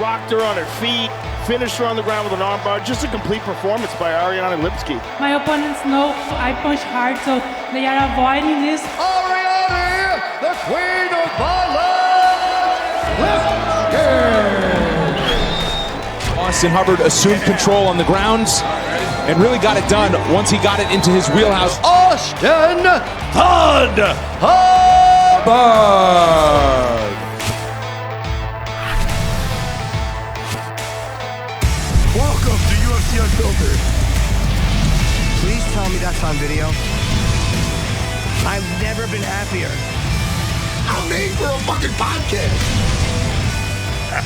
rocked her on her feet, finished her on the ground with an armbar. Just a complete performance by Ariane Lipski. My opponents know I punch hard, so they are avoiding this. Ariane, the queen of violence, Lipski! Austin Hubbard assumed control on the grounds and really got it done once he got it into his wheelhouse. Austin Hubbard! Welcome to UFC Unfiltered. Please tell me that's on video. I've never been happier. I'm made for a fucking podcast.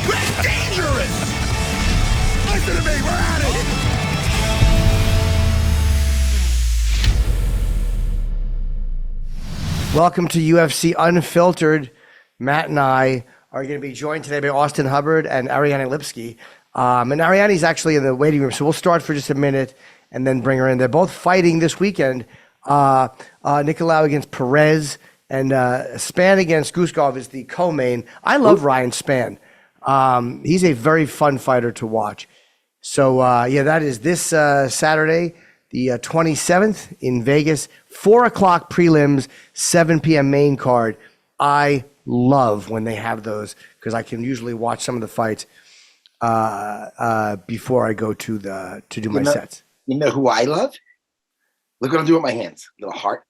We're dangerous. Listen to me, we're at it. Welcome to UFC Unfiltered. Matt and I are going to be joined today by Austin Hubbard and Ariane Lipski. And Ariane's actually in the waiting room, so we'll start for just a minute and then bring her in. They're both fighting this weekend. Nicolau against Perez and Spann against Guskov is the co-main. I love Ryan Spann. He's a very fun fighter to watch. So, that is this Saturday, the 27th in Vegas, 4 o'clock prelims, 7 p.m. main card. I love when they have those because I can usually watch some of the fights before I go to do my sets. You know who I love? Look what I'm doing with my hands. Little heart.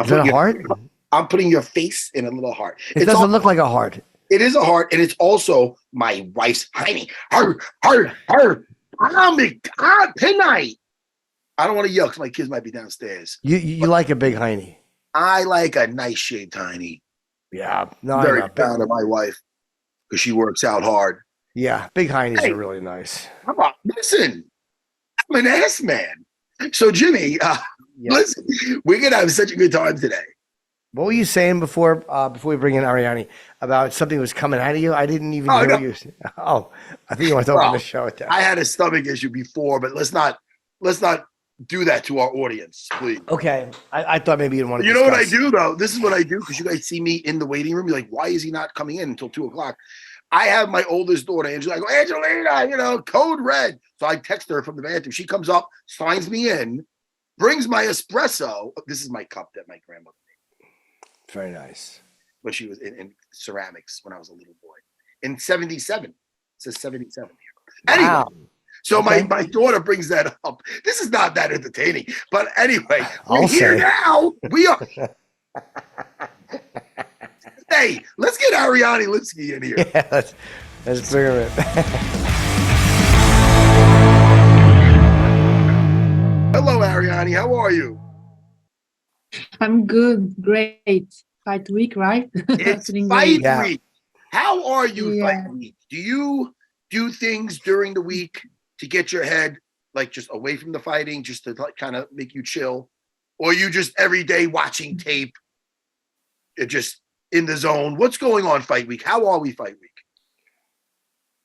Is that a heart? I'm putting your face in a little heart. It doesn't look like a heart. It is a heart, and it's also my wife's hiney. Her. Pinnight. I don't want to yell because my kids might be downstairs. You like a big hiney? I like a nice shaped hiney. Yeah. No, I'm very proud of my wife because she works out hard. Yeah, big heinies are really nice. Listen, I'm an ass man. So, Jimmy, listen, we're going to have such a good time today. What were you saying before we bring in Ariane about something was coming out of you? I didn't even hear you. Oh, I think you want to open the show with that. I had a stomach issue before, but let's not do that to our audience, please. Okay. I thought maybe you'd want to. You know what I do though? This is what I do because you guys see me in the waiting room. You're like, why is he not coming in until 2 o'clock? I have my oldest daughter, Angela. I go, Angelina, code red. So I text her from the bathroom. She comes up, signs me in, brings my espresso. This is my cup that my grandmother made. Very nice. But she was in ceramics when I was a little boy. In 77. It says 77 here. Anyway, wow. So my daughter brings that up. This is not that entertaining. But anyway, we're here now. We are. Hey, let's get Ariane Lipski in here. Yeah, let's bring her in. Hello, Ariane. How are you? I'm good. Great. Fight week, right? It's fight week. How are you fight week? Do you do things during the week to get your head like just away from the fighting, just to like kind of make you chill? Or are you just every day watching tape, just in the zone? What's going on fight week? How are we fight week?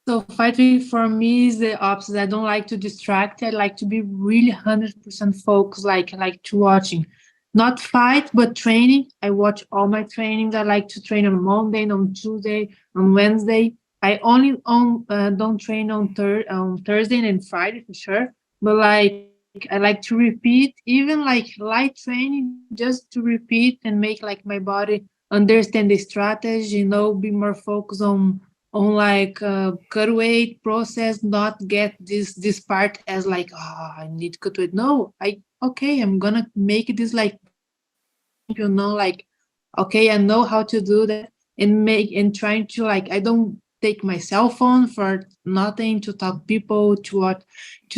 So fight week for me is the opposite. I don't like to distract. I like to be really 100% focused, like to watching. Not fight, but training. I watch all my trainings. I like to train on Monday, on Tuesday, on Wednesday. I only don't train on Thursday and Friday for sure. But like I like to repeat, even like light training, just to repeat and make like my body understand the strategy. Be more focused on like cut weight process, not get this part as like I need to cut weight. No, I'm gonna make this like like okay, I know how to do that and trying to like I don't take my cell phone for nothing, to talk people, to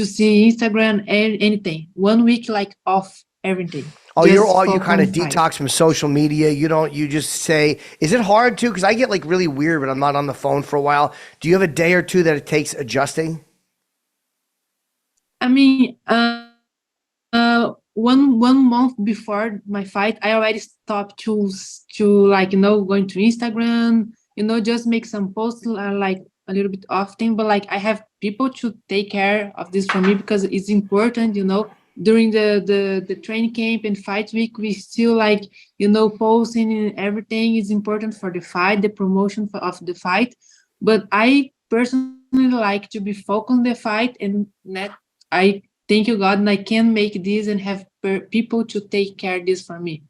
see Instagram, anything. 1 week like off everything. Oh, you kind of detox from social media. You just say, is it hard too? Because I get like really weird when I'm not on the phone for a while. Do you have a day or two that it takes adjusting? I mean, 1 month before my fight, I already stopped to like, going to Instagram, just make some posts like a little bit often, but like I have people to take care of this for me because it's important, during the training camp and fight week, we still like, posting and everything is important for the fight, the promotion of the fight. But I personally like to be focused on the fight, and that I thank you God, and I can make this and have people to take care of this for me.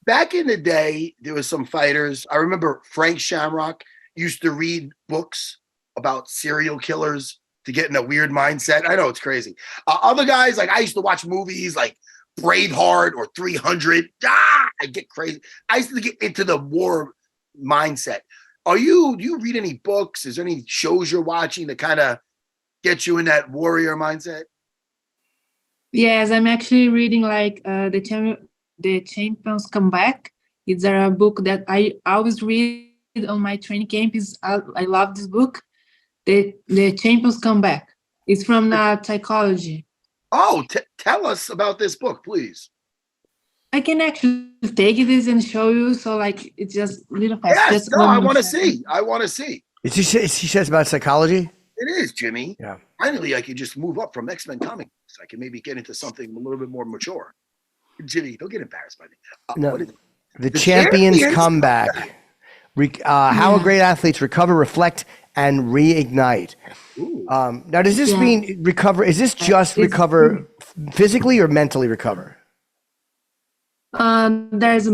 Back in the day, there was some fighters. I remember Frank Shamrock used to read books about serial killers to get in a weird mindset. I know it's crazy. Other guys, like I used to watch movies like Braveheart or 300. I get crazy. I used to get into the war mindset. Do you read any books? Is there any shows you're watching that kind of get you in that warrior mindset? Yes, I'm actually reading like the Champions Come Back. It's a book that I always read on my training camp. I love this book. The Champions Come Back. It's from psychology. Oh, tell us about this book, please. I can actually take this and show you. So like it's just a little fast. Yes, no, I want to see. I want to see. She says about psychology? It is, Jimmy. Yeah. Finally, I could just move up from X-Men comics. I can maybe get into something a little bit more mature. Jimmy, don't get embarrassed by me. No, the Champions Come Back. How great athletes recover, reflect, and reignite. Now, does this mean recover? Is this just recover physically or mentally recover? There's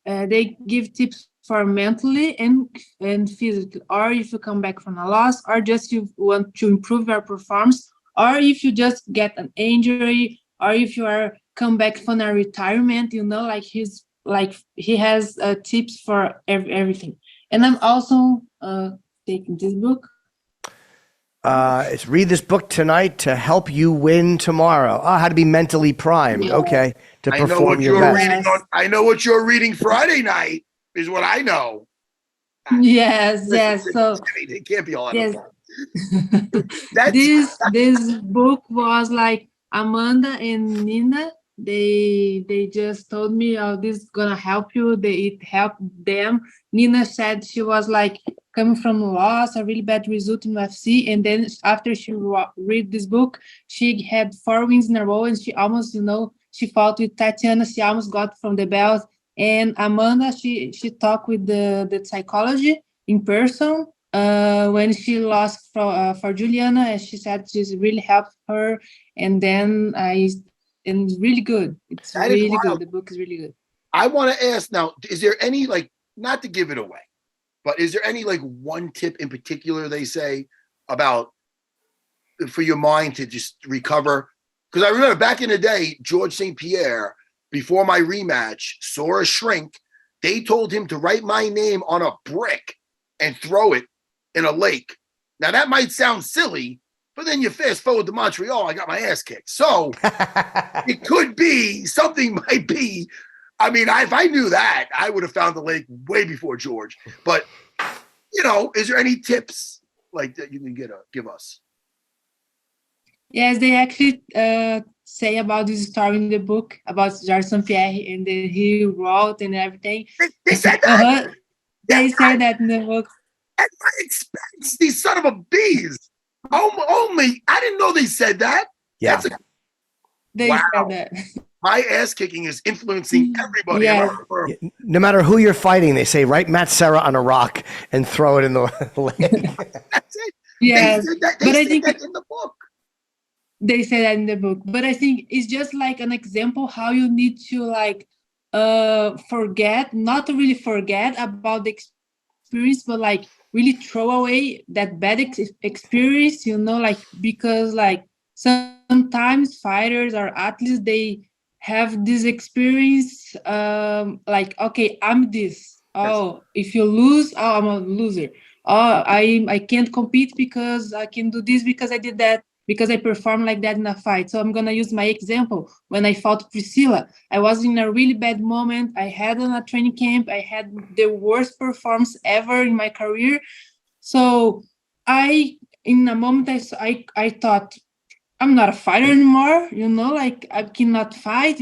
they give tips for mentally and physically, or if you come back from a loss, or just you want to improve your performance, or if you just get an injury, or if you are come back from a retirement, he has tips for everything. And I'm also taking this book. It's read this book tonight to help you win tomorrow. How to be mentally primed. Okay, to perform your best. I know what you're reading Friday night is what I know. Yes. So it can't be all out yes. of This book was like Amanda and Nina. They just told me, oh, this is gonna help you. It helped them. Nina said she was like coming from a loss, a really bad result in UFC, and then after she read this book, she had 4 wins in a row, and she almost, she fought with Tatiana. She almost got from the belt. And Amanda, she talked with the psychology in person when she lost for Juliana, and she said she's really helped her. And then and it's really good. It's really good. The book is really good. I want to ask now, is there any, like, not to give it away, but is there any like one tip in particular they say about for your mind to just recover? Because I remember back in the day, George St. Pierre, before my rematch, saw a shrink. They told him to write my name on a brick and throw it in a lake. Now that might sound silly, but then you fast forward to Montreal, I got my ass kicked. So it could be, something might be. I mean, if I knew that, I would have found the lake way before George. But, is there any tips like that you can give us? Yes, they actually say about this story in the book about George St. Pierre, and then he wrote and everything. They said that? They say that in the book. At my expense, these son of a bees. Only, I didn't know they said that. Yeah. They said that. My ass kicking is influencing everybody. Yeah. No matter who you're fighting, they say, write Matt Serra on a rock and throw it in the lake. That's it. Yes. They said that in the book. They say that in the book. But I think it's just like an example how you need to not to really forget about the experience, but like really throw away that bad experience, because like sometimes fighters or athletes, they have this experience like, okay, I'm this. Oh, if you lose, I'm a loser. Oh, I can't compete because I can do this because I did that, because I performed like that in a fight. So I'm going to use my example. When I fought Priscilla, I was in a really bad moment. I had on a training camp. I had the worst performance ever in my career. So in a moment, I thought, I'm not a fighter anymore, I cannot fight,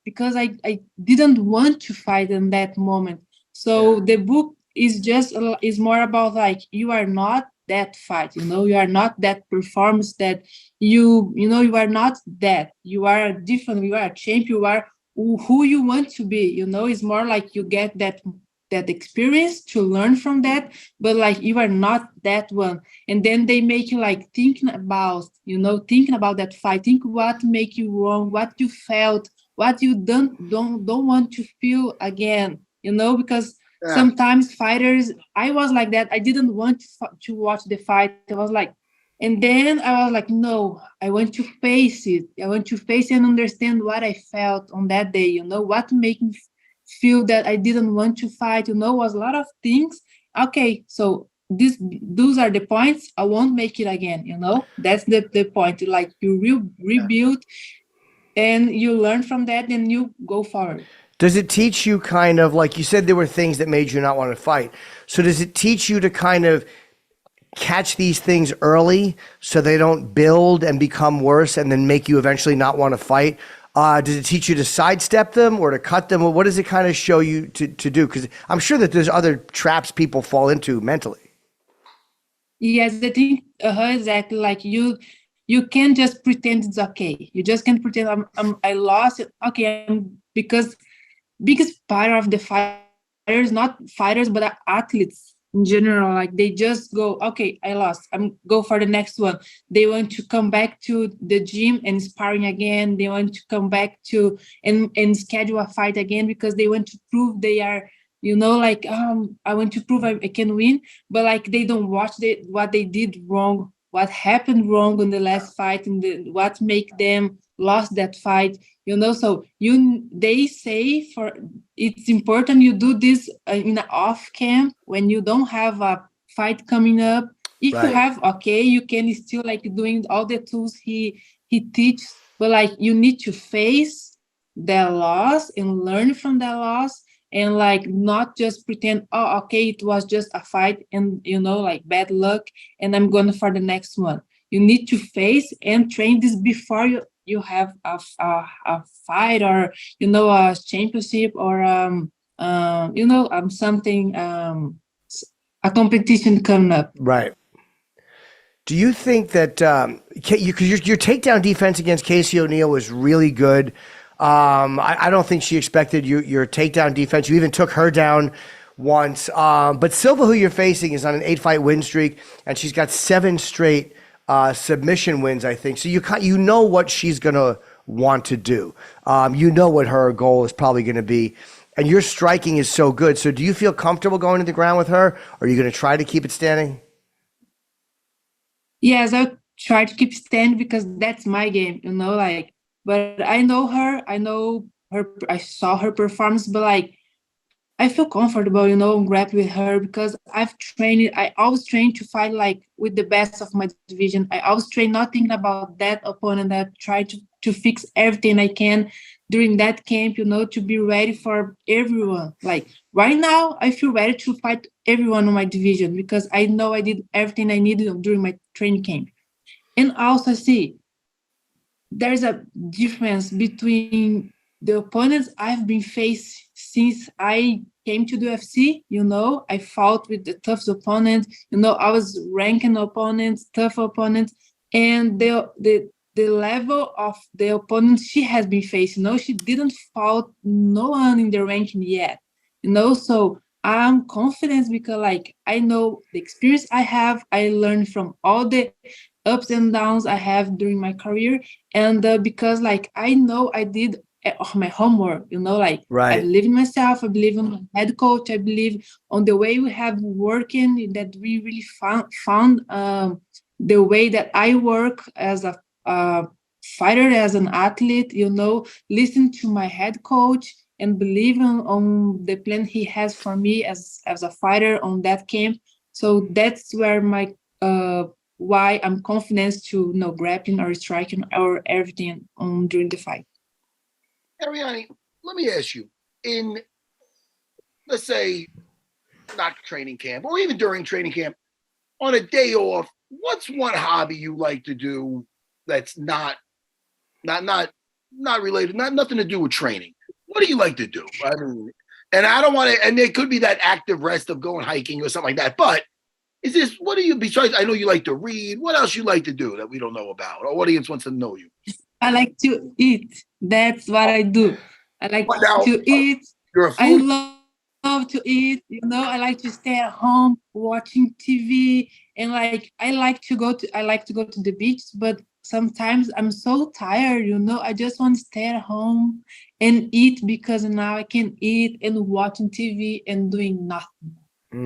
because I didn't want to fight in that moment. So the book is more about like, you are not that fight, you are not that performance that you are not that, you are different, you are a champion, you are who you want to be, it's more like you get that that experience to learn from that, but like you are not that one. And then they make you like thinking about that fight, think what make you wrong, what you felt, what you don't want to feel again, because sometimes fighters, I was like that. I didn't want to watch the fight. I was like, and then I was like, no, I want to face it. I want to face and understand what I felt on that day, what made me feel that I didn't want to fight, was a lot of things. Okay, so those are the points. I won't make it again, That's the point. Like you rebuild and you learn from that and you go forward. Does it teach you kind of, like you said, there were things that made you not want to fight. So does it teach you to kind of catch these things early so they don't build and become worse and then make you eventually not want to fight? Does it teach you to sidestep them or to cut them? Or what does it kind of show you to do? Because I'm sure that there's other traps people fall into mentally. Yes, I think exactly. Like you can't just pretend it's okay. You just can't pretend I lost it. Okay, because biggest part of the fighters, not fighters, but athletes in general, like they just go, okay, I lost, I'm go for the next one. They want to come back to the gym and sparring again. They want to come back to and schedule a fight again because they want to prove they are, I want to prove I can win, but like they don't watch what they did wrong, what happened wrong in the last fight, and what make them lost that fight, so they say it's important you do this in an off camp when you don't have a fight coming up. If you have, okay, you can still like doing all the tools he teaches, but like you need to face that loss and learn from that loss and like not just pretend, oh, okay, it was just a fight and like bad luck and I'm going for the next one. You need to face and train this before you have a fight or a championship or something, a competition coming up. Right. Do you think that because your takedown defense against Casey O'Neill was really good? I don't think she expected your takedown defense. You even took her down once. But Silva, who you're facing, is on an 8-fight win streak, and she's got 7 straight submission wins, I think. So you know what she's going to want to do. You know what her goal is probably going to be. And your striking is so good. So do you feel comfortable going to the ground with her? Or are you going to try to keep it standing? Yes, I'll try to keep standing because that's my game, but I know her. I know her. I saw her performance, but like, I feel comfortable, grab with her because I've trained. I always train to fight like with the best of my division. I always train not thinking about that opponent. I try to fix everything I can during that camp, to be ready for everyone. Like right now, I feel ready to fight everyone in my division because I know I did everything I needed during my training camp. And also see, there's a difference between the opponents I've been faced since I came to the UFC. I fought with the toughest opponents. I was ranking opponents, tough opponents, and the level of the opponents she has been facing. She didn't fought no one in the ranking yet. So I'm confident because like I know the experience I have. I learned from all the ups and downs I have during my career, and because like I know I did my homework, Right. I believe in myself, I believe in my head coach, I believe on the way we have working, that we really found the way that I work as a fighter, as an athlete, listen to my head coach and believe on the plan he has for me as a fighter on that camp. So that's where my why I'm confident to grappling or striking or everything during the fight. Ariane, let me ask you, in, let's say, not training camp or even during training camp, on a day off, what's one hobby you like to do that's not related, nothing to do with training? What do you like to do? I mean, and I don't want to, and it could be that active rest of going hiking or something like that, but what do you, besides, I know you like to read, what else you like to do that we don't know about? Our audience wants to know you. I like to eat. That's what I do. I like to eat. You're a foodie. I to eat, I like to stay at home watching TV, and like I like to go to the beach, but sometimes I'm so tired, I just want to stay at home and eat, because now I can eat and watching TV and doing nothing.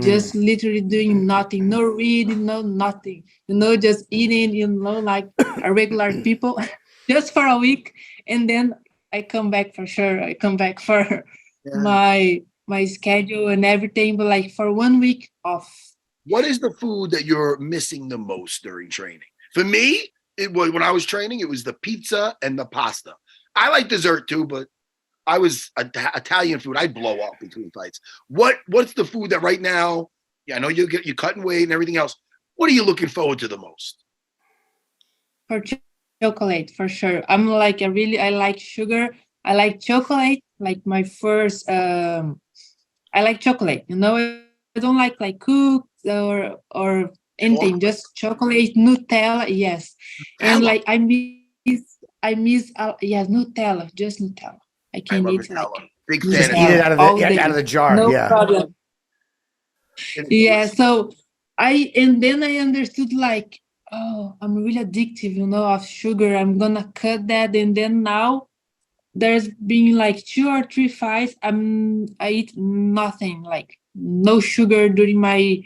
Just literally doing nothing, no reading, no nothing, just eating, like a regular people, just for a week. And then I come back for sure. I come back for my schedule and everything, but like for 1 week off. What is the food that you're missing the most during training? For me, it was when I was training, it was the pizza and the pasta. I like dessert too, but I was Italian food. I'd blow up between fights. What's the food that right now? Yeah, I know you're cutting weight and everything else. What are you looking forward to the most? For chocolate, for sure. I like sugar. I like chocolate. Like my first, I like chocolate. I don't like cooked or anything. Just chocolate, Nutella. Yes, Nutella. And like I miss Nutella. Just Nutella. I can eat Nutella. like Big Just fan eat it out of the jar. No yeah. problem. Yeah. So I understood like, oh, I'm really addictive, of sugar. I'm gonna cut that, and then now there's been like 2 or 3 fights. I eat nothing, like no sugar during my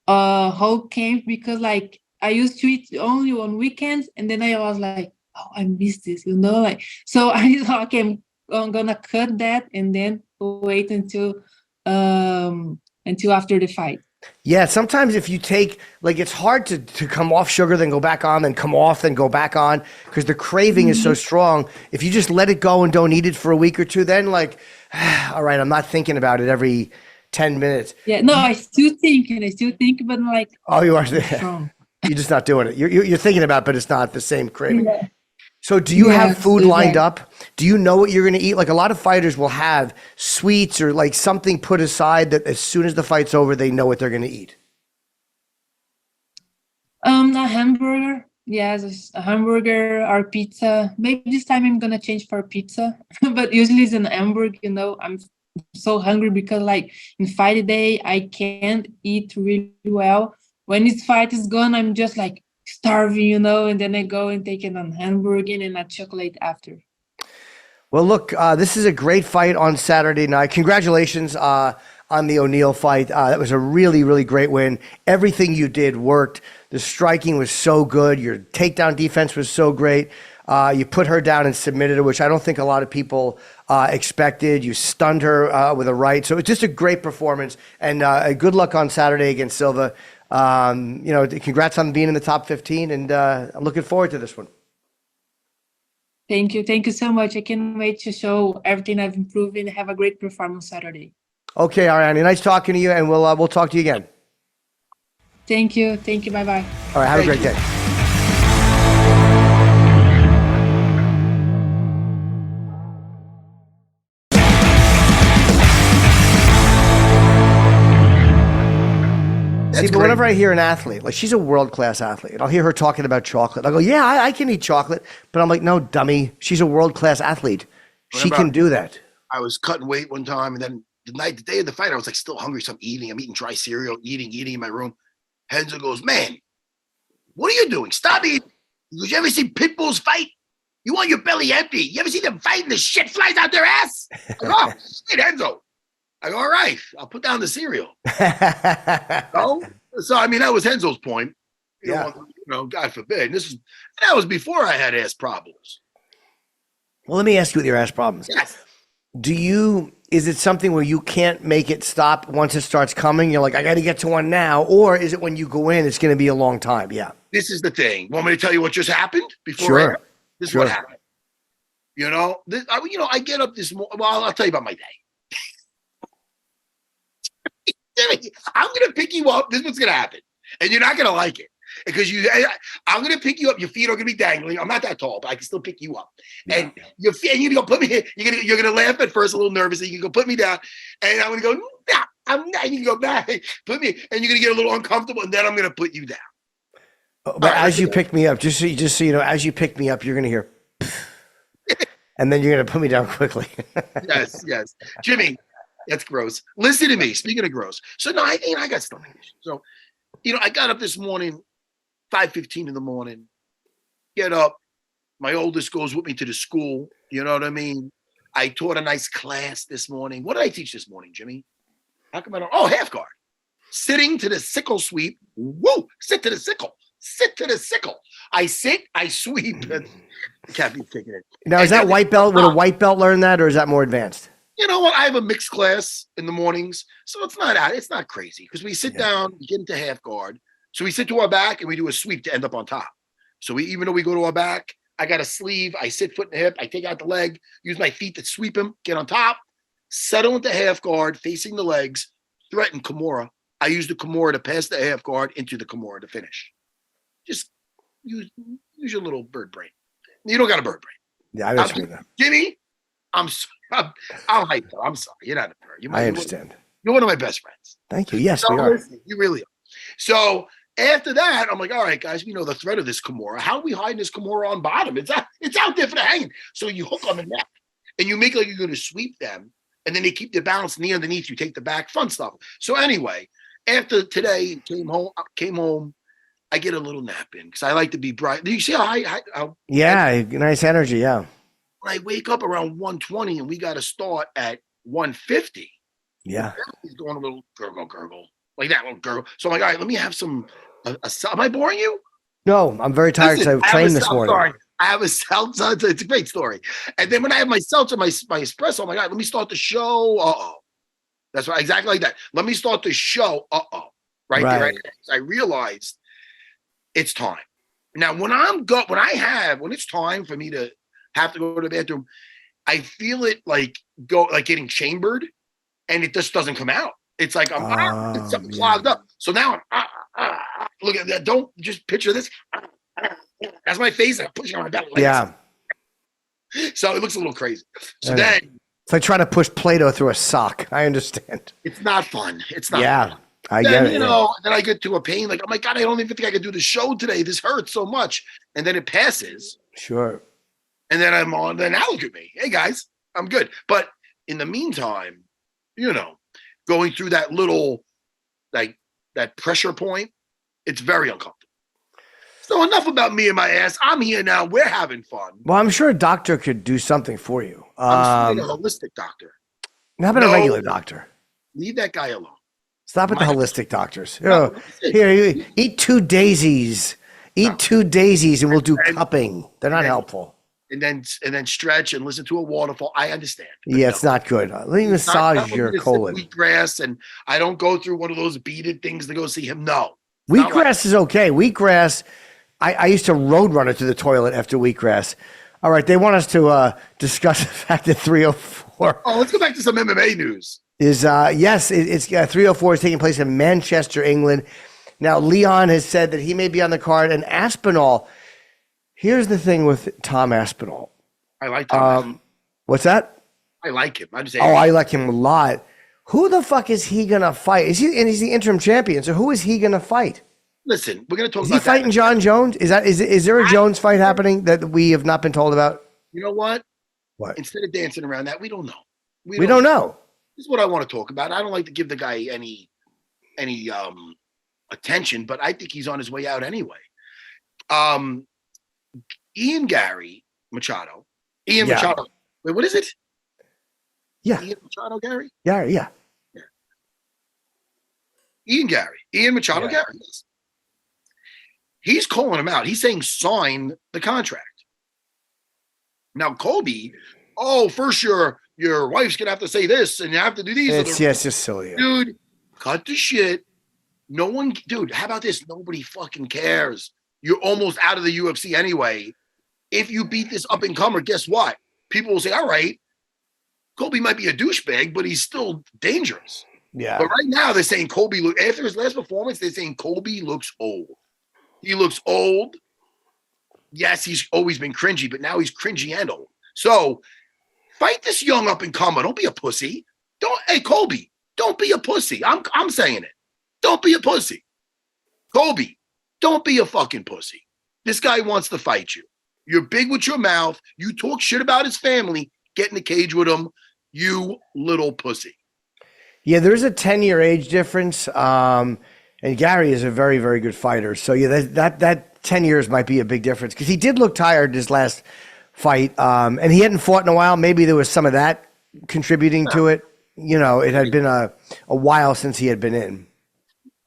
whole camp, because like I used to eat only on weekends, and then I was like, oh, I miss this, like. So I thought, okay, I'm gonna cut that and then wait until after the fight. Yeah, sometimes if you take, like, it's hard to come off sugar, then go back on, then come off, then go back on, because the craving is so strong. If you just let it go and don't eat it for a week or two, then like, all right, I'm not thinking about it every 10 minutes. Yeah, no, I still think, but I'm like, oh, you are. strong. You're just not doing it. You're thinking about it, but it's not the same craving. Yeah. So do you have food lined exactly. up? Do you know what you're going to eat? Like a lot of fighters will have sweets or like something put aside that as soon as the fight's over, they know what they're going to eat. A hamburger. Yes, a hamburger or pizza. Maybe this time I'm going to change for pizza, but usually it's an hamburger, I'm so hungry because like in fight day, I can't eat really well. When this fight is gone, I'm just like starving, and then I go and take it on hamburger and a chocolate after. Well, look, this is a great fight on Saturday night. Congratulations on the O'Neal fight. That was a really, really great win. Everything you did worked. The striking was so good. Your takedown defense was so great. You put her down and submitted her, which I don't think a lot of people expected. You stunned her with a right. So it's just a great performance. And good luck on Saturday against Silva. Congrats on being in the top 15, and I'm looking forward to this one. Thank you so much. I can't wait to show everything I've improved and have a great performance Saturday. Okay, Ariane, nice talking to you, and we'll talk to you again. Thank you. Bye-bye. All right, have a great day. See, but whenever I hear an athlete, like she's a world-class athlete, and I'll hear her talking about chocolate. I go, yeah, I can eat chocolate. But I'm like, no, dummy. She's a world-class athlete. She can do that. I was cutting weight one time, and then the day of the fight, I was like still hungry. So I'm eating dry cereal, eating in my room. Henzo goes, man, what are you doing? Stop eating. He goes, you ever see pit bulls fight? You want your belly empty. You ever see them fight and the shit flies out their ass? I go, oh, shit, Henzo. I go, all right, I'll put down the cereal. So I mean, that was Henzo's point. God forbid. That was before I had ass problems. Well, let me ask you with your ass problems. Yes. Is it something where you can't make it stop once it starts coming? You're like, I got to get to one now. Or is it when you go in, it's going to be a long time? Yeah. This is the thing. Want me to tell you what just happened before? Sure. This is what happened. I get up this morning. Well, I'll tell you about my day. I'm going to pick you up. This is what's going to happen. And you're not going to like it. Because I'm going to pick you up. Your feet are going to be dangling. I'm not that tall, but I can still pick you up. Yeah. And your feet, and you're going to put me here. You're going to laugh at first, a little nervous. And you can go put me down. And I'm going to go, nah, I'm not. You can go back. Put me. And you're going to get a little uncomfortable. And then I'm going to put you down. But as you pick me up, just so you know, as you pick me up, you're going to hear, and then you're going to put me down quickly. Yes. Jimmy, That's gross. Listen to me. Speaking of gross. So no, I got stomach issues. So, I got up this morning, 5:15 in the morning, get up. My oldest goes with me to the school. You know what I mean? I taught a nice class this morning. What did I teach this morning, Jimmy? How come I don't? Oh, half guard. Sitting to the sickle sweep. Woo! Sit to the sickle. Sit to the sickle. I sit, I sweep. Kathy's taking it. Now, is that white belt? Would a white belt learn that, or is that more advanced? You know what? I have a mixed class in the mornings, so it's not crazy because we sit down, we get into half guard. So we sit to our back and we do a sweep to end up on top. So even though we go to our back, I got a sleeve, I sit foot and hip, I take out the leg, use my feet to sweep him, get on top, settle into half guard, facing the legs, threaten Kimura. I use the Kimura to pass the half guard into the Kimura to finish. Just use your little bird brain. You don't got a bird brain. Yeah, I understand that. Jimmy, I'll hype though. I'm sorry. You're not a bird. I understand. You're one of my best friends. Thank you. Yes, we are. You really are. So after that, I'm like, all right, guys, we know the threat of this Kimura. How are we hiding this Kimura on bottom? It's out there for the hanging. So you hook on the neck and you make like you're going to sweep them. And then they keep their balance knee underneath you, take the back, fun stuff. So anyway, after today, came home, I get a little nap in because I like to be bright. Do you see how nice energy, yeah. When I wake up around 1:20 and we got to start at 1:50. Yeah. He's going a little gurgle, like that little gurgle. So I'm like, all right, let me have some. Am I boring you? No, I'm very tired because I trained this morning. Sorry. I have a seltzer. It's a great story. And then when I have my seltzer, my espresso, I'm like, all right, let me start the show. That's right, exactly like that. Let me start the show. Right there. Right. I realized it's time. Now, when it's time for me to have to go to the bathroom, I feel it like getting chambered, and it just doesn't come out. It's like it's something clogged up. So now I'm look at that. Don't just picture this. That's my face. I'm pushing on my belly. Yeah. So it looks a little crazy. So then it's like trying to push Play-Doh through a sock. I understand. It's not fun. It's not. Yeah. Fun. I get it. Then I get to a pain. Like, oh my God, I don't even think I can do the show today. This hurts so much. And then it passes. Sure. And then I'm on. Then now look at me. Hey guys, I'm good. But in the meantime, going through that little, like that pressure point, it's very uncomfortable. So enough about me and my ass. I'm here now. We're having fun. Well, I'm sure a doctor could do something for you. I'm a holistic doctor. How about a regular doctor? Leave that guy alone. Stop at the holistic doctors. Here, eat 2 daisies. Eat 2 daisies and we'll do cupping. They're not helpful. And then stretch and listen to a waterfall. I understand. Yeah, it's not good. Let me massage your colon. Wheatgrass, and I don't go through one of those beaded things to go see him. No. Wheatgrass is okay. Wheatgrass, I used to road run it to the toilet after wheatgrass. All right, they want us to discuss the fact that 304. Oh, let's go back to some MMA news. It's 304 is taking place in Manchester, England. Now, Leon has said that he may be on the card, and Aspinall. Here's the thing with Tom Aspinall. I like Tom. What's that? I like him. I like him a lot. Who the fuck is he gonna fight? He's the interim champion. So who is he gonna fight? Listen, we're gonna talk. Is he fighting John Jones? Is there a Jones fight happening that we have not been told about? You know what? What? Instead of dancing around that, we don't know. We don't know. This is what I want to talk about. I don't like to give the guy any attention, but I think he's on his way out anyway. Ian Machado. Machado. Wait, what is it? Yeah. Ian Machado Garry? Yeah. Ian Machado Garry. Yes. He's calling him out. He's saying sign the contract. Now, Colby, first your wife's gonna have to say this and you have to do these. It's just silly. Dude, cut the shit. How about this? Nobody fucking cares. You're almost out of the UFC anyway. If you beat this up and comer, guess what? People will say, all right, Colby might be a douchebag, but he's still dangerous. Yeah. But right now they're saying after his last performance, they're saying Colby looks old. He looks old. Yes, he's always been cringy, but now he's cringy and old. So fight this young up and comer. Don't be a pussy. Hey, Colby, don't be a pussy. I'm saying it. Don't be a pussy. Colby, don't be a fucking pussy. This guy wants to fight you. You're big with your mouth. You talk shit about his family. Get in the cage with him, you little pussy. Yeah, there's a 10-year age difference. And Garry is a very, very good fighter. So yeah, that 10 years might be a big difference because he did look tired this last fight. And he hadn't fought in a while. Maybe there was some of that contributing to it. It had been a while since he had been in.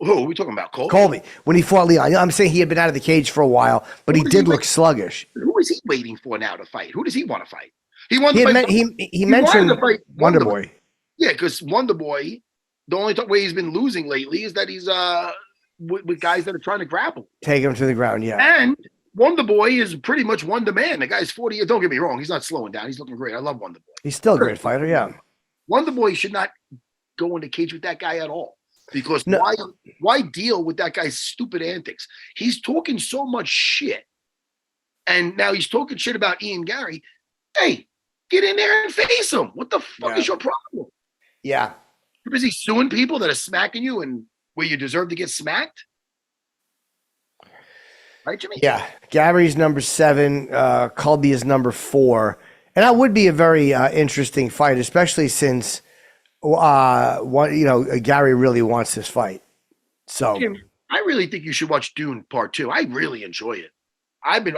Who are we talking about? Colby, when he fought Leon. I'm saying he had been out of the cage for a while, but he did look sluggish. Who is he waiting for now to fight? Who does he want to fight? He mentioned to fight Wonder Boy. Yeah, because Wonder Boy, the only way he's been losing lately is that he's with guys that are trying to grapple. Take him to the ground, yeah. And Wonder Boy is pretty much Wonder Man. The guy's 40 years. Don't get me wrong. He's not slowing down. He's looking great. I love Wonder Boy. He's still a great fighter, yeah. Wonder Boy should not go in the cage with that guy at all. Because why deal with that guy's stupid antics? He's talking so much shit. And now he's talking shit about Ian Garry. Hey, get in there and face him. What the fuck is your problem? Yeah. You're busy suing people that are smacking you and where you deserve to get smacked? Right, Jimmy? Yeah. Gary's number 7. Colby is number 4. And that would be a very interesting fight, especially since Garry really wants this fight. So Jim, I really think you should watch Dune Part 2. I really enjoy it.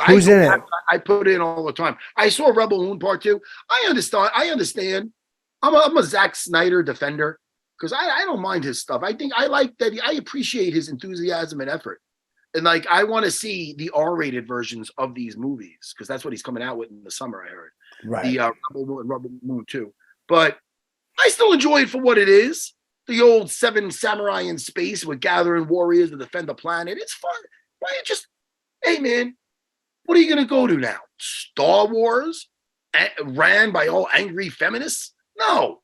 Who's in it? I put it in all the time. I saw Rebel Moon Part 2. I understand. I'm a Zack Snyder defender because I don't mind his stuff. I think I like that. I appreciate his enthusiasm and effort. And I want to see the R-rated versions of these movies because that's what he's coming out with in the summer, I heard. Right. The Rebel Moon 2. But I still enjoy it for what it is. The old 7 samurai in space with gathering warriors to defend the planet. It's fun. Why hey man, what are you going to go to now? Star Wars? Ran by all angry feminists? No.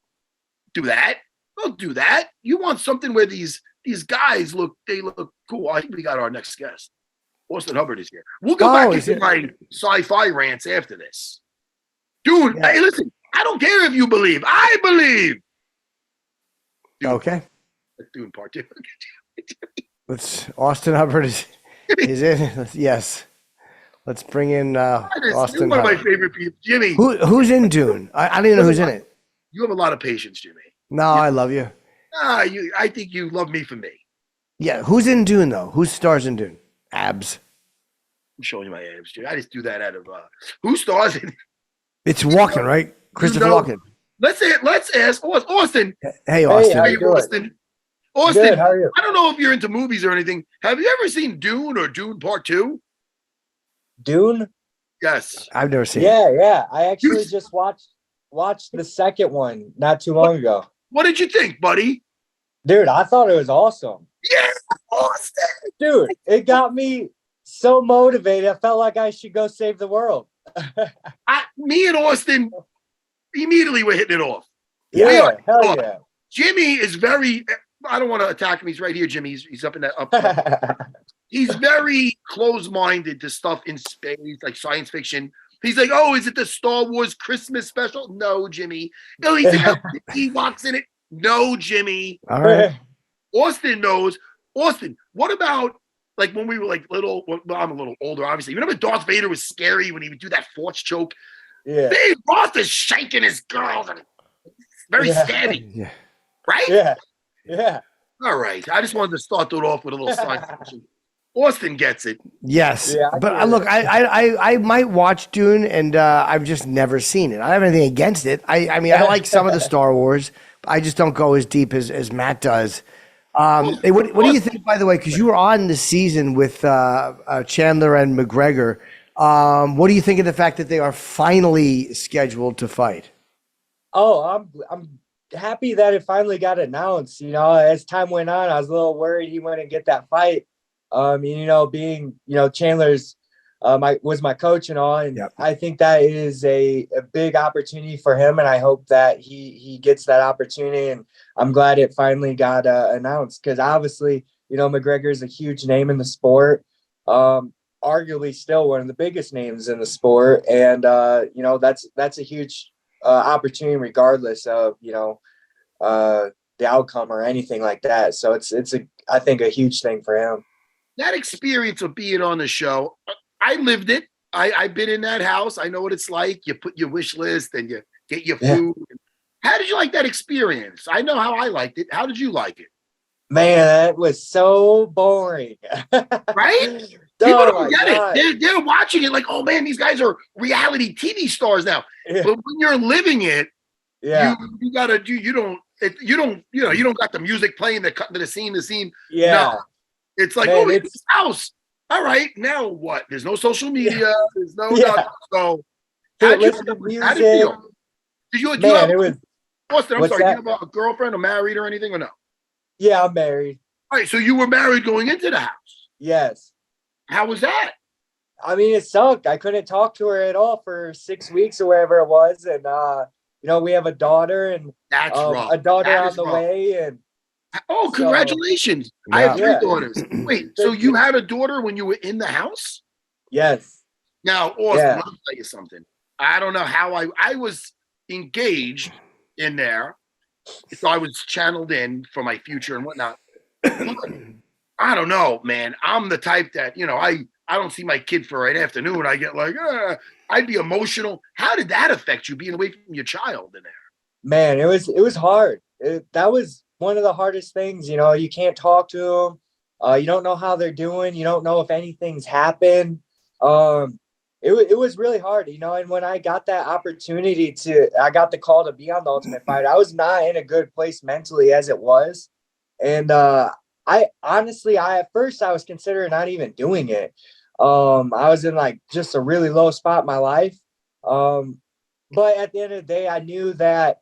Do that. Don't do that. You want something where these guys look cool. I think we got our next guest. Austin Hubbard is here. We'll go back into my sci-fi rants after this. Dude, hey, listen. I don't care if you believe. I believe. Dude, okay. Let's do Part 2. Austin Hubbard is in. Yes. Let's bring in Austin. You're one of my favorite people, Jimmy. Who's in Dune? I don't even know who's in it. You have a lot of patience, Jimmy. No, I love you. I think you love me for me. Yeah. Who's in Dune though? Who stars in Dune? Abs. I'm showing you my abs, Jimmy. I just do that out of who stars in it? It's Walken, right? Christopher Walken. Let's ask Austin. Hey, Austin. How are you, Austin? Austin, good, how are you? I don't know if you're into movies or anything. Have you ever seen Dune or Dune Part 2? Dune? Yes. I've never seen it. Yeah. I actually just watched the second one not too long ago. What did you think, buddy? Dude, I thought it was awesome. Yeah, Austin. Dude, it got me so motivated. I felt like I should go save the world. Me and Austin immediately were hitting it off. Yeah, hell yeah. Jimmy is very, I don't want to attack him. He's right here, Jimmy. He's up in that He's very close-minded to stuff in space, like science fiction. He's like, oh, is it the Star Wars Christmas special? No, Jimmy. No, he walks in it. No, Jimmy. All right. Austin knows. Austin, what about like when we were like little? Well, I'm a little older, obviously. Remember Darth Vader was scary when he would do that force choke? Yeah. Dave Roth is shaking his girls and very stabby. Yeah. Right? Yeah. All right. I just wanted to start it off with a little science fiction. Austin gets it. Yes. Yeah, but look, I might watch Dune, and I've just never seen it. I don't have anything against it. I mean, I like some of the Star Wars. I just don't go as deep as Matt does. Hey, what do you think, by the way, because you were on the season with Chandler and McGregor. What do you think of the fact that they are finally scheduled to fight? Oh, I'm happy that it finally got announced. You know, as time went on, I was a little worried he wouldn't get that fight. Being Chandler's was my coach and all, and yep. I think that is a big opportunity for him, and I hope that he gets that opportunity. And I'm glad it finally got announced because obviously, McGregor is a huge name in the sport. Arguably still one of the biggest names in the sport. And, that's a huge opportunity regardless of, the outcome or anything like that. So I think a huge thing for him. That experience of being on the show, I lived it. I've been in that house. I know what it's like. You put your wish list and you get your food. How did you like that experience? I know how I liked it. How did you like it? Man, that was so boring. Right? People Oh don't my get God. it. They're watching it like, oh man, these guys are reality TV stars now. Yeah. But when you're living it, Yeah. you gotta do. You don't got the music playing, the cut to the scene. Yeah. No, it's like, Man, oh, it's this house. All right, now what? There's no social media. There's no nothing. So how did Listen to you music. feel? Did you Man, have, it was. Austin, I'm What's sorry, do you that? have a girlfriend or married or anything or no? Yeah, I'm married. All right, so you were married going into the house. Yes. How was that? I mean, it sucked. I couldn't talk to her at all for 6 weeks or wherever it was, and we have a daughter and That's rough. a daughter That on is the rough. way, and Oh, congratulations. I have 3 daughters. Wait, so you had a daughter when you were in the house? yes, Now, Austin, let me tell you something. I don't know how I was engaged in there, so I was channeled in for my future and whatnot. I don't know, man. I'm the type that, I don't see my kid for an afternoon. I get like, I'd be emotional. How did that affect you being away from your child in there? man, it was hard. That was one of the hardest things. You can't talk to them. You don't know how they're doing. You don't know if anything's happened. It was really hard, and when I got that opportunity I got the call to be on the Ultimate Fighter, I was not in a good place mentally as it was. And I honestly, at first I was considering not even doing it. I was in like just a really low spot in my life. But at the end of the day, I knew that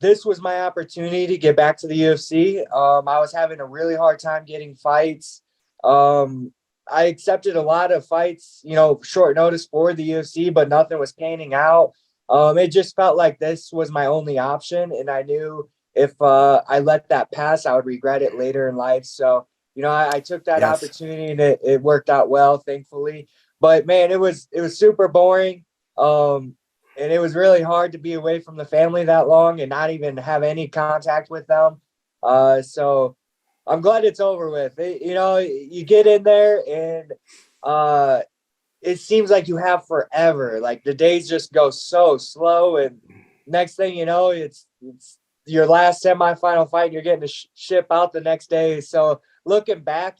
this was my opportunity to get back to the UFC. I was having a really hard time getting fights. I accepted a lot of fights, short notice for the UFC, but nothing was panning out. It just felt like this was my only option. And I knew if I let that pass, I would regret it later in life. So, I took that opportunity and it worked out well, thankfully. But man, it was super boring. And it was really hard to be away from the family that long and not even have any contact with them. So I'm glad it's over with. You get in there and it seems like you have forever. Like the days just go so slow, and next thing you know, it's your last semifinal fight. And you're getting to ship out the next day. So looking back,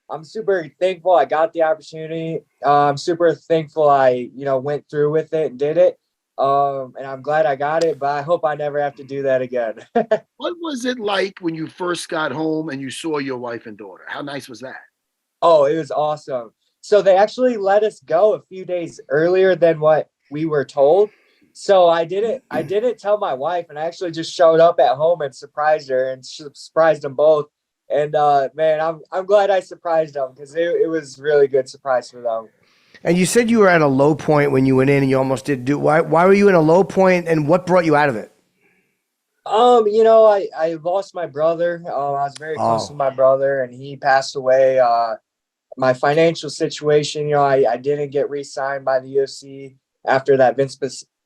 I'm super thankful I got the opportunity. I'm super thankful I went through with it and did it. And I'm glad I got it, but I hope I never have to do that again. What was it like when you first got home and you saw your wife and daughter? How nice was that? Oh, it was awesome. So they actually let us go a few days earlier than what we were told. So I didn't tell my wife, and I actually just showed up at home and surprised her and surprised them both. And man, I'm glad I surprised them because it was really good surprise for them. And you said you were at a low point when you went in and you almost did do. Why were you in a low point and what brought you out of it? I lost my brother. I was very close to my brother, and he passed away. My financial situation, I didn't get re-signed by the UFC after that Vince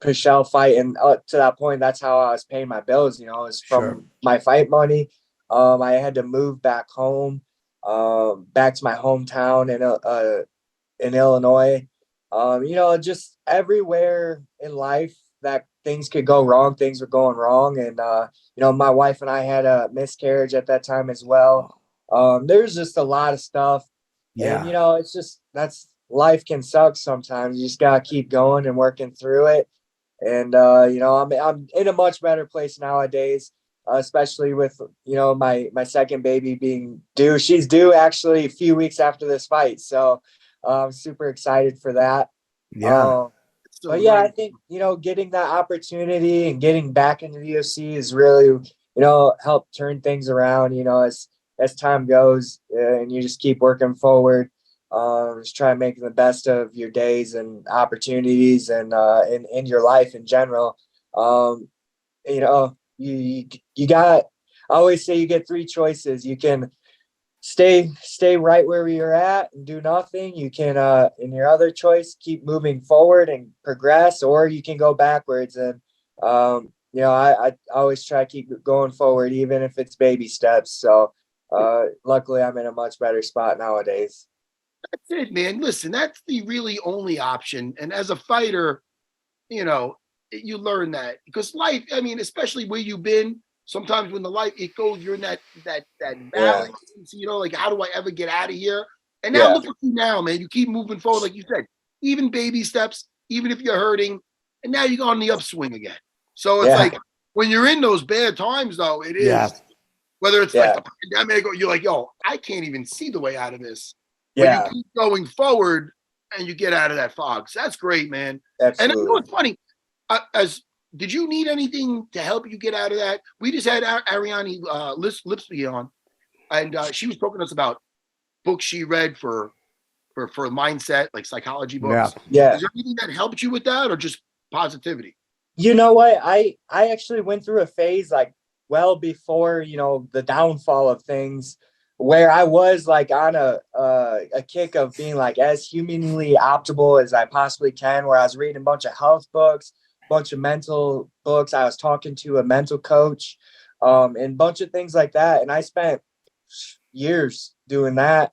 Pichel fight, and up to that point, that's how I was paying my bills. It was from my fight money. I had to move back home, back to my hometown in Illinois. Just everywhere in life that things could go wrong, things were going wrong. And, my wife and I had a miscarriage at that time as well. There's just a lot of stuff. Yeah. And, it's just, life can suck sometimes. You just got to keep going and working through it. And, I'm in a much better place nowadays, especially with, my second baby being due. She's due actually a few weeks after this fight. So I'm super excited for that. Yeah. But yeah, I think, getting that opportunity and getting back into the UFC is really, helped turn things around, as time goes, and you just keep working forward. Just try and make the best of your days and opportunities and in your life in general. You got, I always say you get 3 choices. You can stay right where you're at and do nothing. You can, in your other choice, keep moving forward and progress, or you can go backwards. And, I always try to keep going forward, even if it's baby steps. So, luckily I'm in a much better spot nowadays. That's it, man. Listen, that's the really only option. And as a fighter, you learn that because life, I mean, especially where you've been, sometimes when the life, it goes, you're in that balance, you know, like, how do I ever get out of here? And now look at you now, man. You keep moving forward, like you said, even baby steps, even if you're hurting, and now you go on the upswing again. So it's like when you're in those bad times, though, it is whether it's like the pandemic or you're like, yo, I can't even see the way out of this. But you keep going forward and you get out of that fog. So that's great, man. Absolutely. And you know what's funny? Did you need anything to help you get out of that? We just had Ariane Lipski on, and she was talking to us about books she read for mindset, like psychology books. Yeah. Is there anything that helped you with that, or just positivity? You know what? I actually went through a phase like well before, you know, the downfall of things, where I was like on a kick of being like as humanly optimal as I possibly can, where I was reading a bunch of health books, bunch of mental books. I was talking to a mental coach, and a bunch of things like that. And I spent years doing that.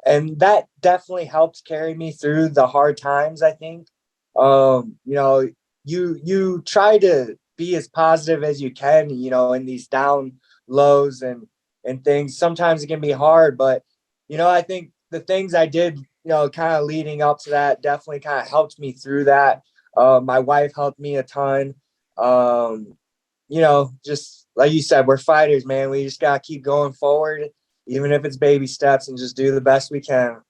And that definitely helped carry me through the hard times, I think. You know, you try to be as positive as you can, you know, in these down lows and things. Sometimes it can be hard, but, you know, I think the things I did, you know, kind of leading up to that definitely kind of helped me through that. My wife helped me a ton. You know, just like you said, we're fighters, man. We just got to keep going forward, even if it's baby steps, and just do the best we can.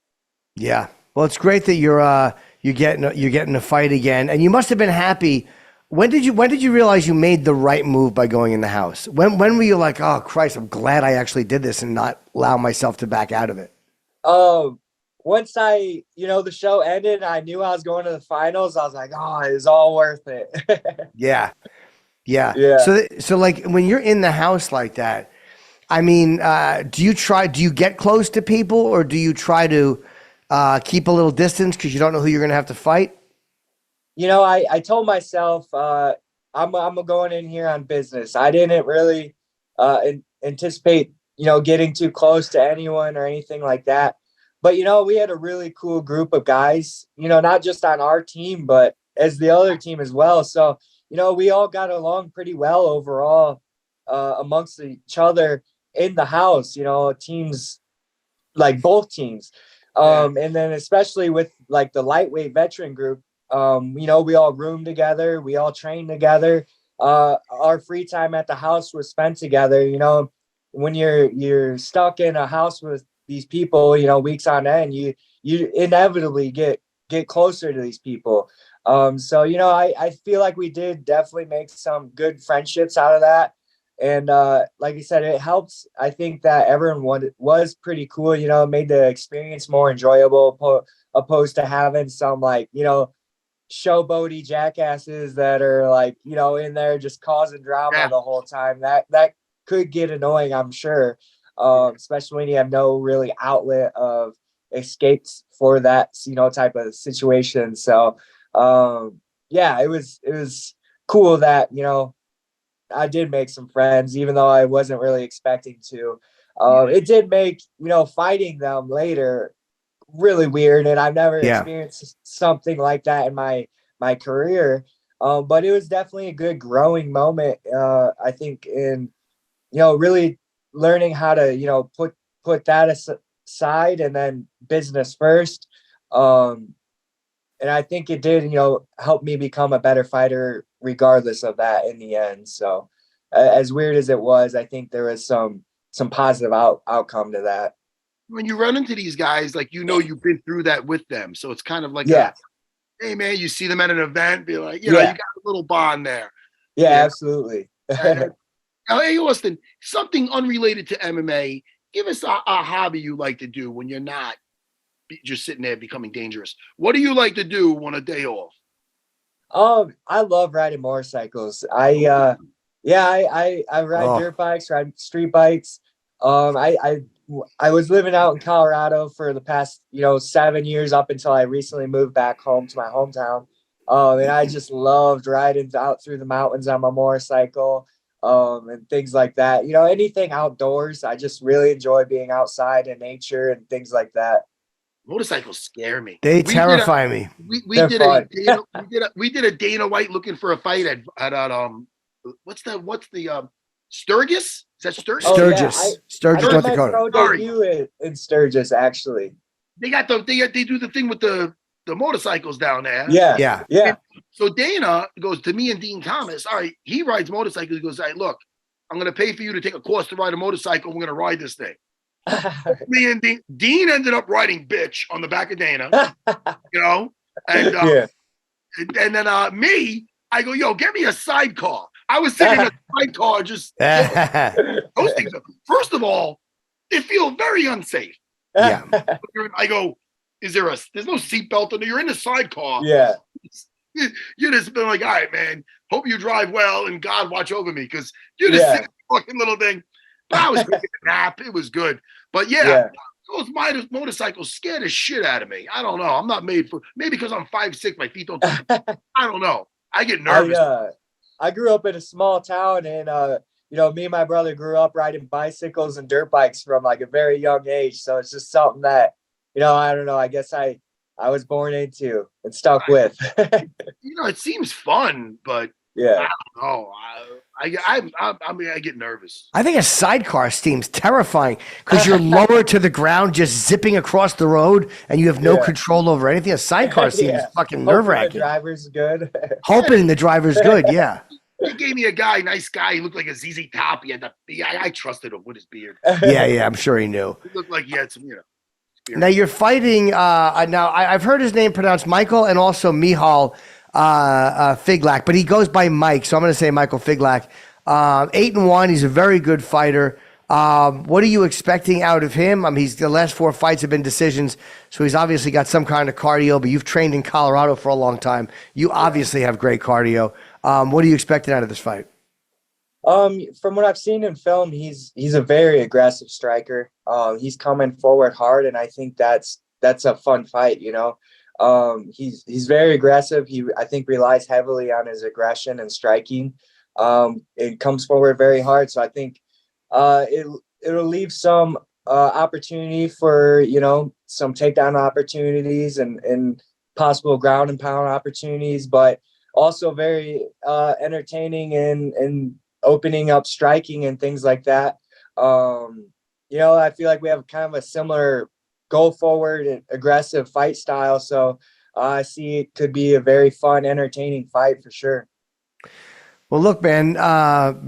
Yeah. Well, it's great that you're getting a fight again, and you must have been happy. When did you realize you made the right move by going in the house? When were you like, oh Christ, I'm glad I actually did this and not allow myself to back out of it? Once the show ended, I knew I was going to the finals. I was like, oh, it's all worth it. Yeah. Yeah. So like when you're in the house like that, I mean, do you get close to people, or do you try to keep a little distance because you don't know who you're going to have to fight? You know, I told myself I'm going in here on business. I didn't really anticipate, you know, getting too close to anyone or anything like that. But, you know, we had a really cool group of guys, you know, not just on our team, but as the other team as well. So, you know, we all got along pretty well overall amongst each other in the house, you know, teams, like both teams. And then especially with like the lightweight veteran group, you know, we all roomed together, we all trained together. Our free time at the house was spent together. You know, when you're stuck in a house with these people, you know, weeks on end, you inevitably get closer to these people. So, you know, I feel like we did definitely make some good friendships out of that. And like I said, it helps. I think that everyone was pretty cool, you know, made the experience more enjoyable opposed to having some, like, you know, showboaty jackasses that are like, you know, in there just causing drama the whole time. That could get annoying, I'm sure. Especially when you have no really outlet of escapes for that, you know, type of situation. So yeah, it was cool that, you know, I did make some friends, even though I wasn't really expecting to. It did make, you know, fighting them later really weird, and I've never experienced something like that in my career. But it was definitely a good growing moment, I think, in, you know, really learning how to, you know, put that aside and then business first. And I think it did, you know, help me become a better fighter regardless of that in the end. So as weird as it was, I think there was some positive outcome to that. When you run into these guys, like, you know, you've been through that with them. So it's kind of like, hey man, you see them at an event, be like, you know, you got a little bond there. Yeah, absolutely. Now, hey, Austin, something unrelated to MMA. Give us a hobby you like to do when you're not just sitting there becoming dangerous. What do you like to do on a day off? I love riding motorcycles. I ride dirt bikes, ride street bikes. I was living out in Colorado for the past, you know, 7 years up until I recently moved back home to my hometown. And I just loved riding out through the mountains on my motorcycle, and things like that. You know, anything outdoors. I just really enjoy being outside in nature and things like that. Motorcycles scare me. They terrify me. We did a Dana White looking for a fight at what's the Sturgis? Is that Sturgis? Sturgis, Sturgis, North Dakota. Debut in Sturgis, actually. They do the thing with the motorcycles down there. Yeah. And so Dana goes to me and Dean Thomas. All right, he rides motorcycles. He goes, all right, look, I'm going to pay for you to take a course to ride a motorcycle. We're going to ride this thing. Me and Dean ended up riding bitch on the back of Dana, and then me, I go, yo, get me a sidecar. I was sitting in a sidecar just those things. First of all, it feels very unsafe. Yeah. I go, there's no seatbelt in there. You're in the sidecar. Yeah. You just been like, all right, man, hope you drive well and God watch over me, because you're just sitting fucking little thing. But I was taking a nap. It was good. But those motorcycles scare the shit out of me. I don't know. I'm not made for, maybe because I'm 5'6", my feet don't. I don't know. I get nervous. I grew up in a small town, and me and my brother grew up riding bicycles and dirt bikes from like a very young age. So it's just something that, I don't know. I guess I was born into and stuck with. It seems fun, but I don't know. I get nervous. I think a sidecar seems terrifying because you're lower to the ground, just zipping across the road, and you have no control over anything. A sidecar seems fucking nerve-wracking. The driver's good. Hoping the driver's good, yeah. He gave me a guy, nice guy. He looked like a ZZ Top. He had I trusted him with his beard. Yeah, I'm sure he knew. He looked like he had some, Now you're fighting. Now I've heard his name pronounced Michael and also Michal Figlak, but he goes by Mike, so I'm going to say Michael Figlak. 8-1. He's a very good fighter. What are you expecting out of him? The last 4 fights have been decisions, so he's obviously got some kind of cardio. But you've trained in Colorado for a long time. You obviously have great cardio. What are you expecting out of this fight? From what I've seen in film, he's a very aggressive striker. He's coming forward hard, and I think that's a fun fight. He's very aggressive. He, I think, relies heavily on his aggression and striking. It comes forward very hard. So I think it'll leave some opportunity for, some takedown opportunities and possible ground and pound opportunities, but also very entertaining and opening up striking and things like that. I feel like we have kind of a similar go forward and aggressive fight style. So I see it could be a very fun, entertaining fight for sure. Well, look, man,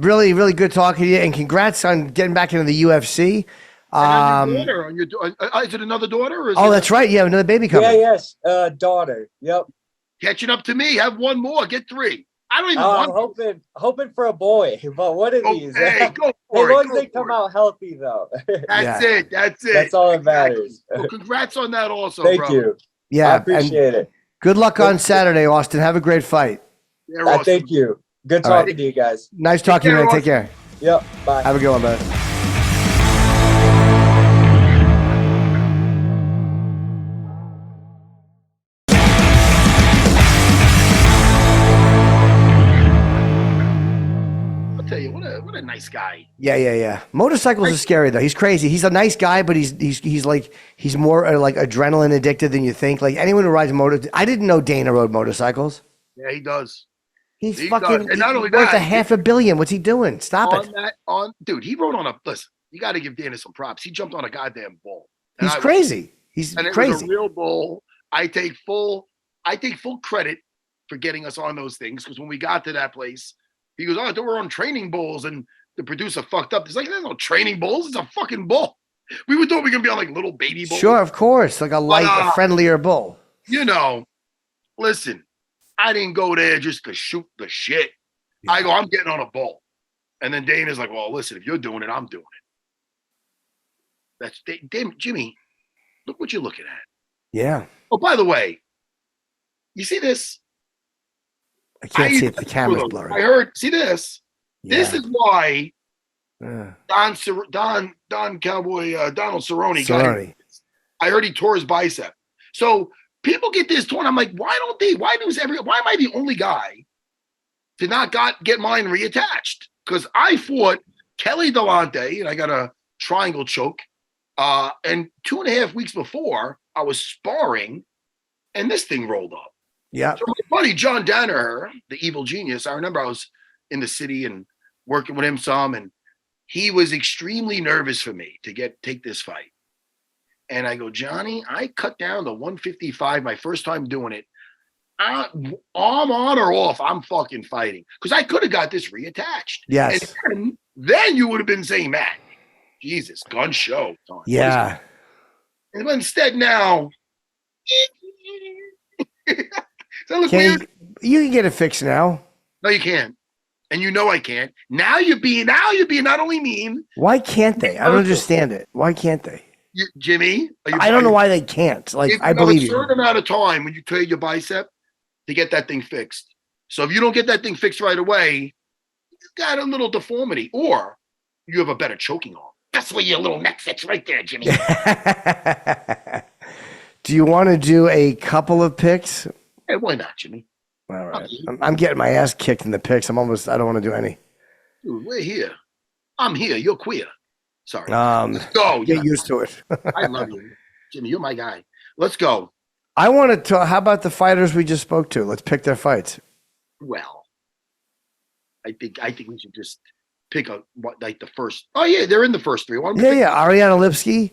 really, really good talking to you, and congrats on getting back into the UFC. Is it another daughter? Or is that's right. Yeah, another baby coming. Yes, daughter. Yep. Catching up to me. Have one more. Get 3. I don't even want. I'm hoping for a boy, but what are these? Hey, go for as long as they come out healthy, though. That's it. That's all that matters. Well, congrats on that, also. Thank you. Yeah, I appreciate it. Good luck on Saturday, Austin. Have a great fight. Yeah, awesome. Thank you. Good talking to you guys. Nice talking to you, man. Take care. Yep. Bye. Have a good one, brother. I'll tell you, what a nice guy. Yeah. Motorcycles are scary though. He's crazy. He's a nice guy, but he's more like adrenaline addicted than you think. Like anyone who rides I didn't know Dana rode motorcycles. Yeah, he does. He's fucking and not only worth that, $500 million. What's he doing? Stop it. Dude, he rode on listen, you got to give Dana some props. He jumped on a goddamn bull. He's crazy. He's crazy. It was a real bull. I take full credit for getting us on those things, because when we got to that place, he goes, I thought we're on training bulls, and the producer fucked up. He's like, there's no training bulls. It's a fucking bull. We would thought we were going to be on like little baby bulls. Sure, of course. Like a friendlier bull. Listen, I didn't go there just to shoot the shit. Yeah. I go, I'm getting on a bull. And then Dana's like, well, listen, if you're doing it, I'm doing it. That's damn Jimmy. Look what you're looking at. Yeah. Oh, by the way, you see this? I can't see it. The camera's blurry. I heard, see this? Yeah. This is why Donald Cerrone I heard he tore his bicep. So people get this torn. I'm like, why am I the only guy to not get mine reattached? Because I fought Kelly Delonte and I got a triangle choke. And 2.5 weeks before, I was sparring, and this thing rolled up. Yeah. So my buddy John Danaher, the evil genius, I remember I was in the city and working with him some, and he was extremely nervous for me to take this fight. And I go, Johnny, I cut down to 155 my first time doing it. I'm on or off. I'm fucking fighting because I could have got this reattached. Yes. And then you would have been saying, Matt, Jesus, gun show. Yeah. And instead now, does that look Can weird? you can get it fixed now. No, you can't. And you know I can't. Now you're being not only mean. Why can't they? I don't understand it. Why can't they? Jimmy, I don't know why they can't. Like, if I believe a you. certain amount of time when you trade your bicep to get that thing fixed. So if you don't get that thing fixed right away, you got a little deformity, or you have a better choking arm. That's where your little neck fits right there, Jimmy. Do you want to do a couple of picks? Hey, why not, Jimmy? All right. I'm getting my ass kicked in the picks. I don't want to do any. Dude, we're here. I'm here. You're queer. Sorry. Let's go. Get used to it. I love you. Jimmy, you're my guy. Let's go. I want to talk. How about the fighters we just spoke to? Let's pick their fights. Well, I think we should just pick the first. Oh yeah, they're in the first three. Yeah. Ariane Lipski,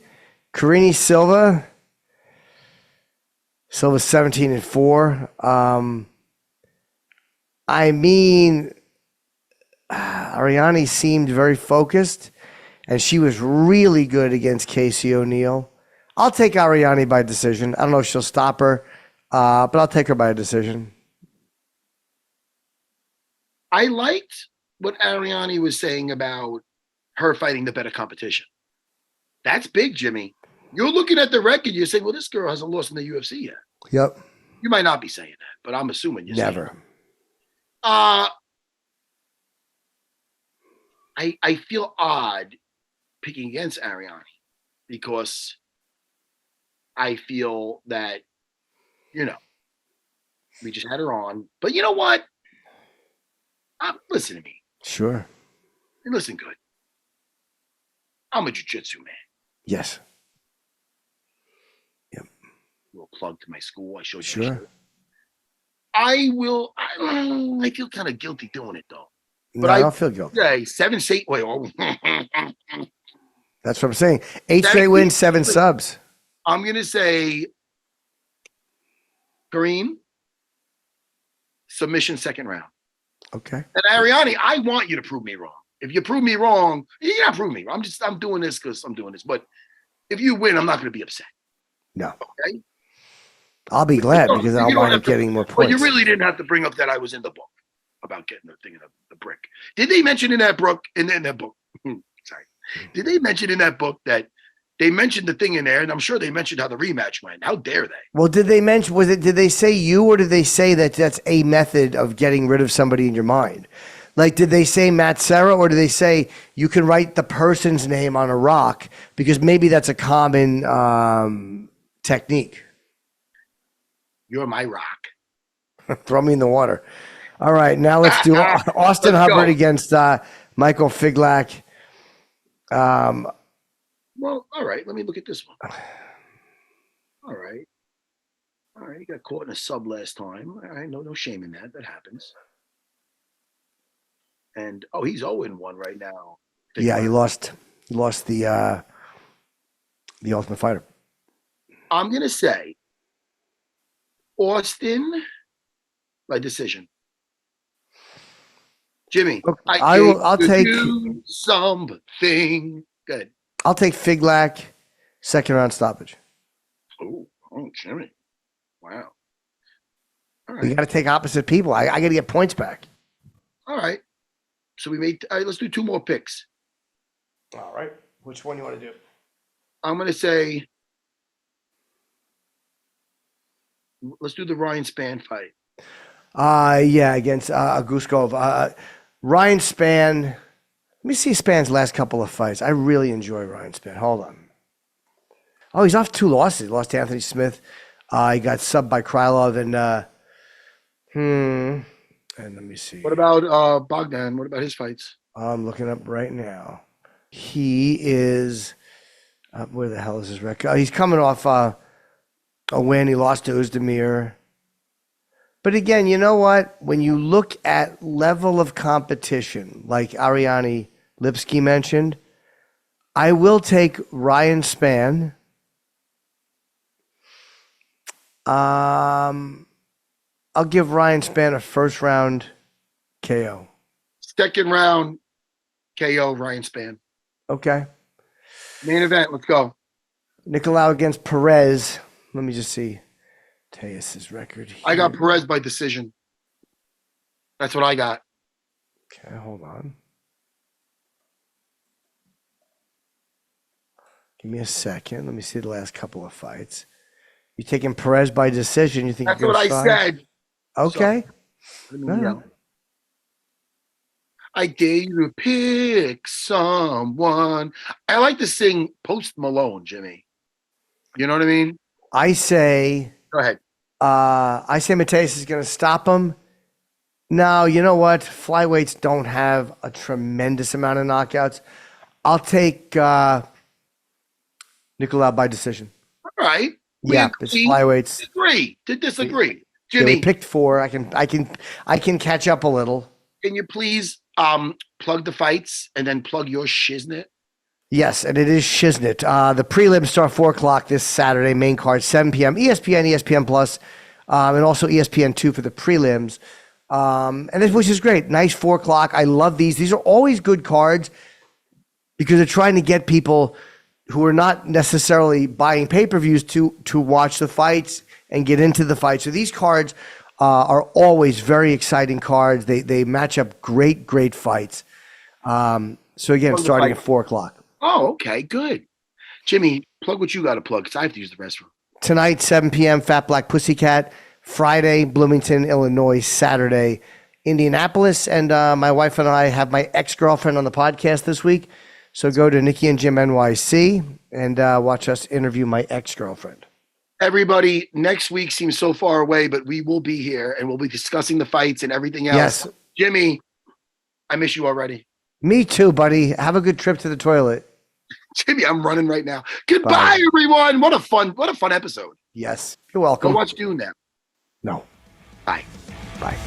Karine Silva. Silva's 17-4. I mean, Ariane seemed very focused, and she was really good against Casey O'Neill. I'll take Ariane by decision. I don't know if she'll stop her, but I'll take her by a decision. I liked what Ariane was saying about her fighting the better competition. That's big, Jimmy. You're looking at the record, you're saying, well, this girl hasn't lost in the UFC yet. Yep. You might not be saying that, but I'm assuming you're Never. saying that. I feel odd picking against Ariane because I feel that, we just had her on. But you know what? Listen to me. Sure. And listen good. I'm a jiu-jitsu man. Yes. Little plug to my school. I showed you. Sure. I feel kind of guilty doing it though. But I don't feel guilty. Yeah, 7 straight. Wait, That's what I'm saying. 8 straight wins, 7 subs. I'm gonna say Karine, submission 2nd round. Okay. And Ariane, I want you to prove me wrong. If you prove me wrong, you're not proving me wrong. I'm doing this because I'm doing this. But if you win, I'm not gonna be upset. No. Okay. I'll be glad because I'll wind up getting more points. Well, you really didn't have to bring up that I was in the book about getting the thing in the brick. Did they mention in that book? Sorry. Did they mention in that book that they mentioned the thing in there? And I'm sure they mentioned how the rematch went. How dare they? Well, did they mention? Did they say you, or did they say that that's a method of getting rid of somebody in your mind? Like, did they say Matt Serra, or did they say you can write the person's name on a rock because maybe that's a common technique? You're my rock. Throw me in the water. All right, now let's do Austin Hubbard against Michael Figlak. Well, all right. Let me look at this one. All right. You got caught in a sub last time. All right. No shame in that. That happens. And he's 0-1 right now. Yeah, he lost the Ultimate Fighter. I'm gonna say Austin by decision. Jimmy, I'll take something good. I'll take Figlak, 2nd round stoppage. Oh, Jimmy. Wow. All right. You got to take opposite people. I got to get points back. All right. So all right, let's do 2 more picks. All right. Which one you want to do? I'm going to say, let's do the Ryan Spann fight. Yeah, against Guskov. Ryan Spann. Let me see Spann's last couple of fights. I really enjoy Ryan Spann. Hold on. Oh, he's off 2 losses. He lost to Anthony Smith. He got subbed by Krylov and let me see. What about Bogdan? What about his fights? I'm looking up right now. He is where the hell is his record? He's coming off a win. He lost to Uzdemir. But again, you know what? When you look at level of competition, like Ariane Lipski mentioned, I will take Ryan Spann. I'll give Ryan Spann a first round KO. Second round KO, Ryan Spann. Okay. Main event, let's go. Nicolau against Perez. Let me just see Tejas' record here. I got Perez by decision. That's what I got. Okay, hold on. Give me a second. Let me see the last couple of fights. You taking Perez by decision? You think That's you're what gonna I start? said. Okay. So, I dare you to pick someone. I like to sing Post Malone, Jimmy. You know what I mean? I say. Go ahead. I say Mateus is going to stop him. No, you know what? Flyweights don't have a tremendous amount of knockouts. I'll take Nicolau by decision. All right. Yeah, it's flyweights. Disagree to disagree. Yeah, Jimmy, we picked 4. I can catch up a little. can you please plug the fights and then plug your shiznit? Yes, and it is Shiznit. The prelims start 4 o'clock this Saturday, main card, 7 p.m. ESPN, ESPN Plus, and also ESPN2 for the prelims. Which is great. Nice 4 o'clock. I love these. These are always good cards because they're trying to get people who are not necessarily buying pay-per-views to watch the fights and get into the fight. So these cards are always very exciting cards. They match up great fights. So again, starting at 4 o'clock. Oh, okay, good. Jimmy, plug what you got to plug because I have to use the restroom. Tonight, 7 p.m., Fat Black Pussycat. Friday, Bloomington, Illinois. Saturday, Indianapolis. And my wife and I have my ex-girlfriend on the podcast this week. So go to Nikki and Jim NYC and watch us interview my ex-girlfriend. Everybody, next week seems so far away, but we will be here and we'll be discussing the fights and everything else. Yes. Jimmy, I miss you already. Me too, buddy. Have a good trip to the toilet. Jimmy, I'm running right now. Goodbye, everyone. What a fun episode. Yes. You're welcome. Go watch Dune now. No. Bye. Bye.